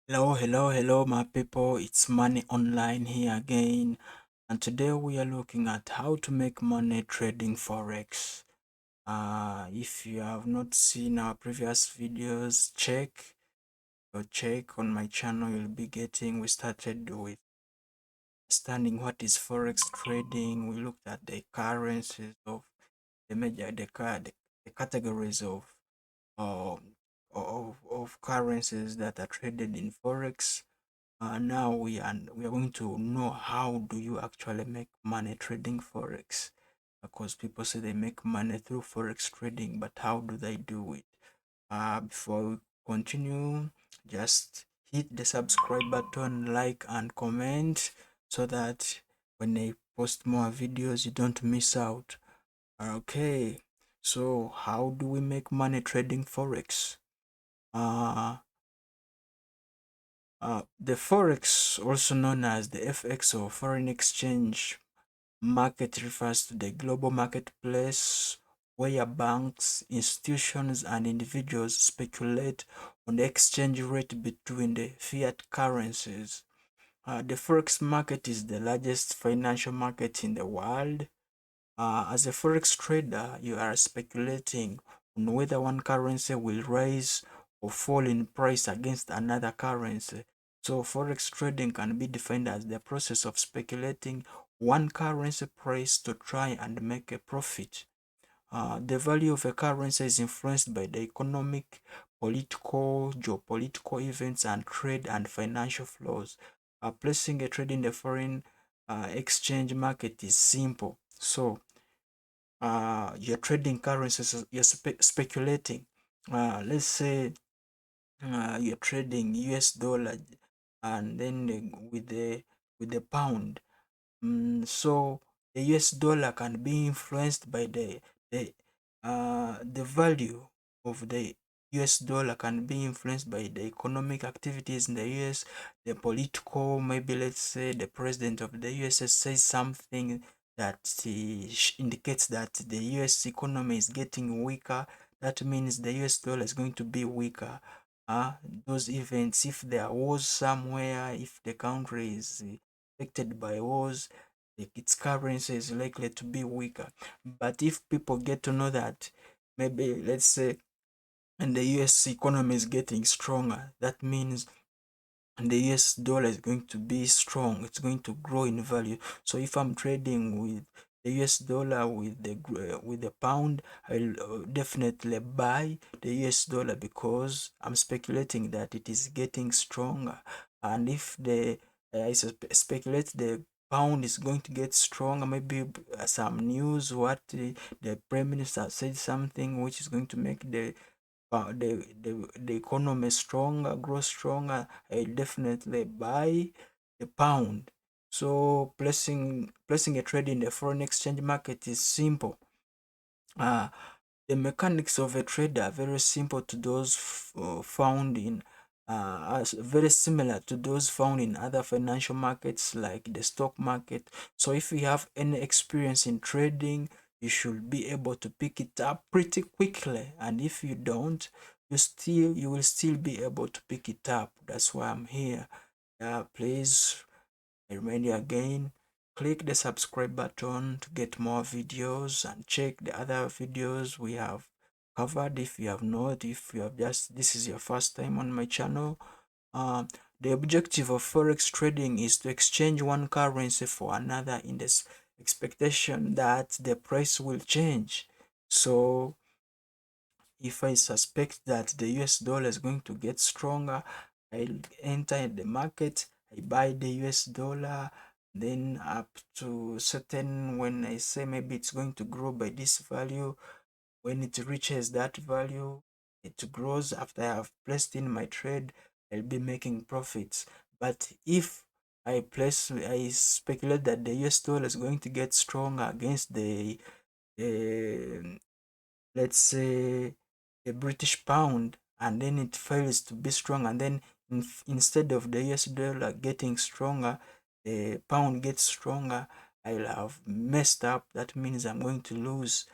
Hello, my people. It's Money Online here again, and today we are looking at how to make money trading Forex. If you have not seen our previous videos, check on my channel. You'll be getting. We started with understanding what is Forex trading. We looked at the currencies of the major the categories um, of currencies that are traded in Forex. Now we are going to know how do you actually make money trading Forex, because people say they make money through Forex trading, but how do they do it? Before we continue, just hit the subscribe button, like and comment, so that when I post more videos you don't miss out. Okay, so how do we make money trading Forex? uh the Forex, also known as the FX or foreign exchange market, refers to the global marketplace where banks, institutions, and individuals speculate on the exchange rate between the fiat currencies. The Forex market is the largest financial market in the world. As a forex trader, you are speculating on whether one currency will rise or fall in price against another currency. So, forex trading can be defined as the process of speculating one currency price to try and make a profit. The value of a currency is influenced by the economic, political, geopolitical events, and trade and financial flows. Placing a trade in the foreign exchange market is simple. So, you're trading currencies, you're speculating. Let's say you're trading US dollar, and then with the pound. So the US dollar can be influenced by the value of the US dollar can be influenced by the economic activities in the US, the political, maybe let's say the president of the US says something that indicates that the US economy is getting weaker. That means the US dollar is going to be weaker. Those events, if there was somewhere, if the country is affected by wars, its currency is likely to be weaker. But if people get to know that, maybe let's say, and the US economy is getting stronger, that means the US dollar is going to be strong. It's going to grow in value. So if I'm trading with the US dollar with the pound, I'll definitely buy the US dollar because I'm speculating that it is getting stronger. And if the I speculate the pound is going to get stronger, maybe some news, what the prime minister said something which is going to make the economy stronger, grow stronger, I definitely buy the pound. So placing a trade in the foreign exchange market is simple. Uh, the mechanics of a trade are very simple to those found in very similar to those found in other financial markets like the stock market. So if you have any experience in trading, you should be able to pick it up pretty quickly. And if you don't, you will still be able to pick it up. That's why I'm here. Please, I remind you again, click the subscribe button to get more videos and check the other videos we have covered. If you have not, if you have just, this is your first time on my channel, uh, the objective of forex trading is to exchange one currency for another in this expectation that the price will change. So if I suspect that the US dollar is going to get stronger, I'll enter the market, I buy the US dollar, then up to certain, when I say maybe it's going to grow by this value, when it reaches that value, it grows. After I have placed in my trade, I'll be making profits. But if I speculate that the US dollar is going to get stronger against the let's say a British pound, and then it fails to be strong, and then instead of the US dollar getting stronger, the pound gets stronger, I'll have messed up. That means I'm going to lose.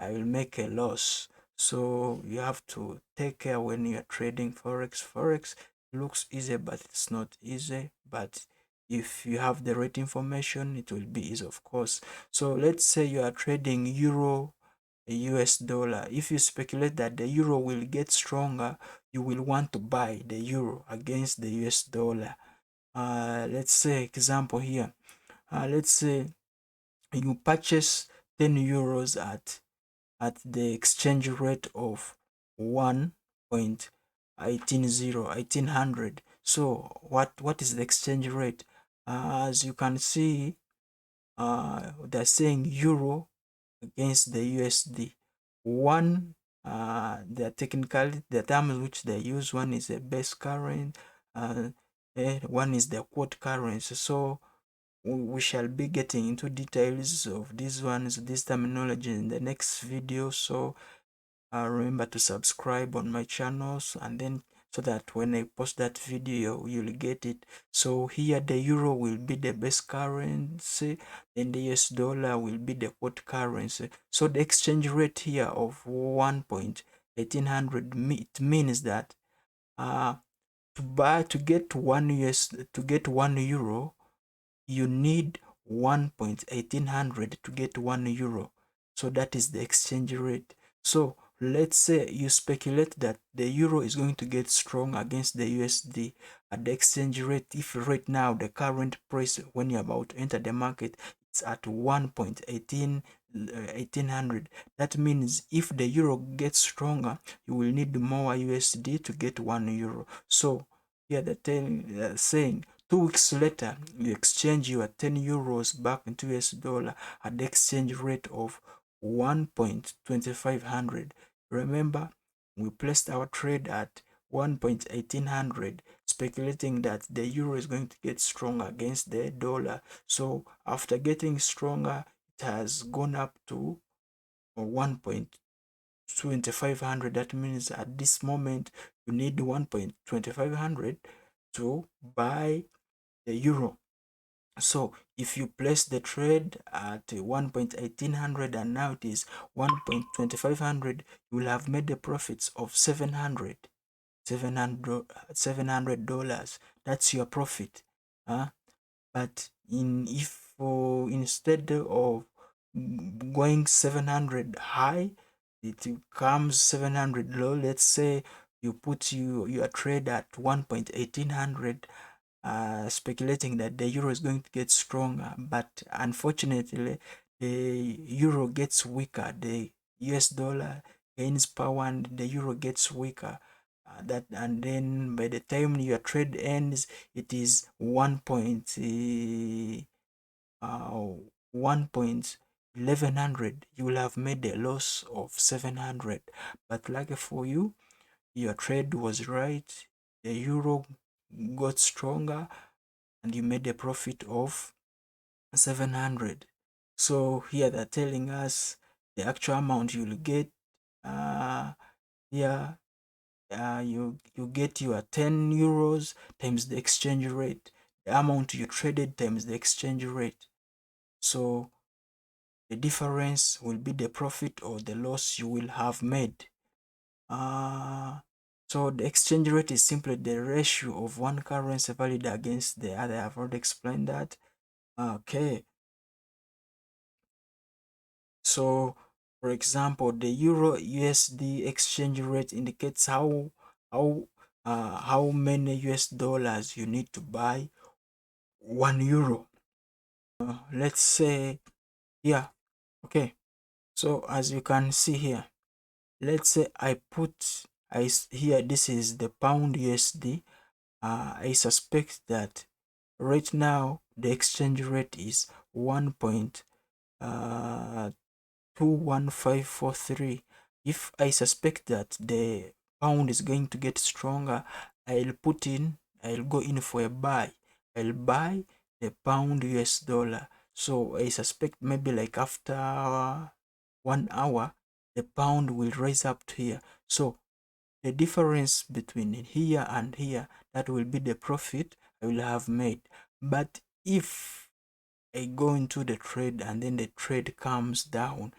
I will make a loss. So you have to take care when you're trading forex. Forex Looks easy, but it's not easy. But if you have the right information, it will be easy, of course. So let's say you are trading euro, US dollar. If you speculate that the euro will get stronger, you will want to buy the euro against the US dollar. Let's say example here. Let's say you purchase 10 euros at the exchange rate of 1.180 So what is the exchange rate? As you can see, they're saying euro against the USD. One, the terms which they use, one is a base current, one is the quote currency. So we shall be getting into details of these ones, this terminology in the next video. So remember to subscribe on my channels, and then so that when I post that video you'll get it. So here the euro will be the base currency, then the US dollar will be the quote currency. So the exchange rate here of 1.1800, it means that to get 1 euro, you need 1.1800 to get 1 euro. So that is the exchange rate. So let's say you speculate that the euro is going to get strong against the USD at the exchange rate. If right now the current price when you're about to enter the market, it's at 1.1800, that means if the euro gets stronger, you will need more USD to get 1 euro. So here they're saying 2 weeks later, you exchange your 10 euros back into US dollar at the exchange rate of 1.2500. Remember, we placed our trade at 1.1800, speculating that the euro is going to get stronger against the dollar. So after getting stronger, it has gone up to 1.2500. That means at this moment, you need 1.2500 to buy the euro. So if you place the trade at 1.1800 and now it is 1.2500, you will have made the profits of $700. That's your profit. But if instead of going 700 high, it comes 700 low. Let's say you put your trade at 1.1800, speculating that the euro is going to get stronger, but unfortunately the euro gets weaker, the US dollar gains power and the euro gets weaker. And then by the time your trade ends, it is 1.1100. You will have made a loss of 700. But lucky for you, your trade was right. The euro got stronger and you made a profit of 700. So here they're telling us the actual amount you'll get. Here you get your 10 euros times the exchange rate, the amount you traded times the exchange rate. So the difference will be the profit or the loss you will have made. So the exchange rate is simply the ratio of one currency valued against the other. I've already explained that. Okay. So, for example, the Euro USD exchange rate indicates how many US dollars you need to buy 1 euro. Let's say, yeah, okay. So as you can see here, let's say here, this is the pound USD. I suspect that right now the exchange rate is 1.21543. If I suspect that the pound is going to get stronger, I'll go in for a buy. I'll buy the pound US dollar. So I suspect maybe like after 1 hour, the pound will rise up to here. So the difference between here and here, that will be the profit I will have made. But if I go into the trade and then the trade comes down,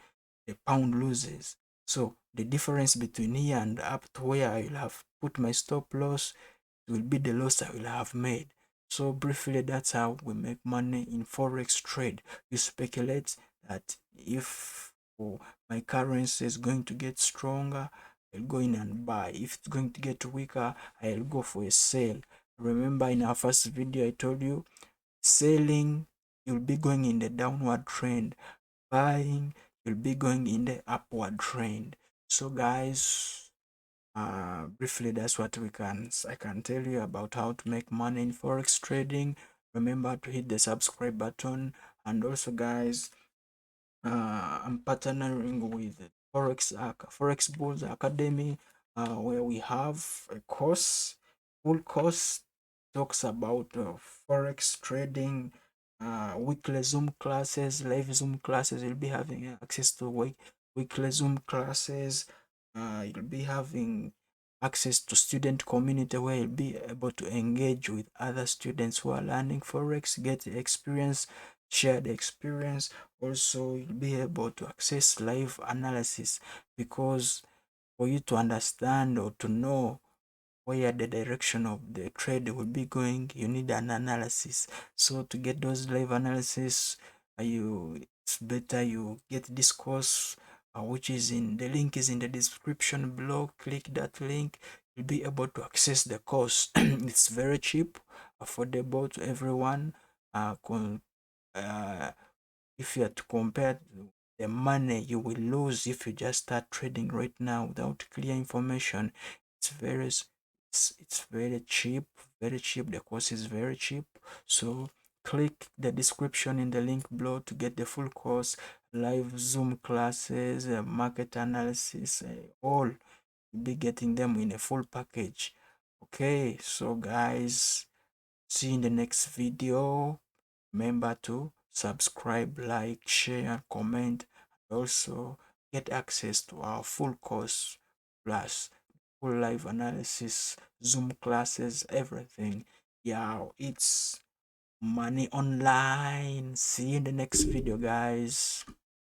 the pound loses. So the difference between here and up to where I will have put my stop loss, will be the loss I will have made. So briefly, that's how we make money in forex trade. You speculate that if, oh, my currency is going to get stronger, I'll go in and buy. If it's going to get weaker, I'll go for a sale. Remember in our first video I told you, selling, you'll be going in the downward trend. Buying, you'll be going in the upward trend. So guys, briefly, that's what I can tell you about how to make money in forex trading. Remember to hit the subscribe button. And also guys, I'm partnering with Forex Bulls Academy, where we have a course, full course, talks about forex trading, weekly Zoom classes, live Zoom classes. You'll be having access to weekly Zoom classes. You'll be having access to student community where you'll be able to engage with other students who are learning forex, get experience, share the experience. Also, you'll be able to access live analysis, because for you to understand or to know where the direction of the trade will be going, you need an analysis. So to get those live analysis, it's better you get this course, which is in the link is in the description below. Click that link, you'll be able to access the course. It's very cheap, affordable to everyone. Uh, if you are to compare the money you will lose if you just start trading right now without clear information, it's it's very cheap, very cheap. The course is very cheap. So click the description in the link below to get the full course, live Zoom classes, market analysis, all. You'll be getting them in a full package. Okay, so guys, see you in the next video. Remember to subscribe, like, share, comment, and also get access to our full course plus full live analysis, Zoom classes, everything. Yeah, it's money online. See you in the next video, guys.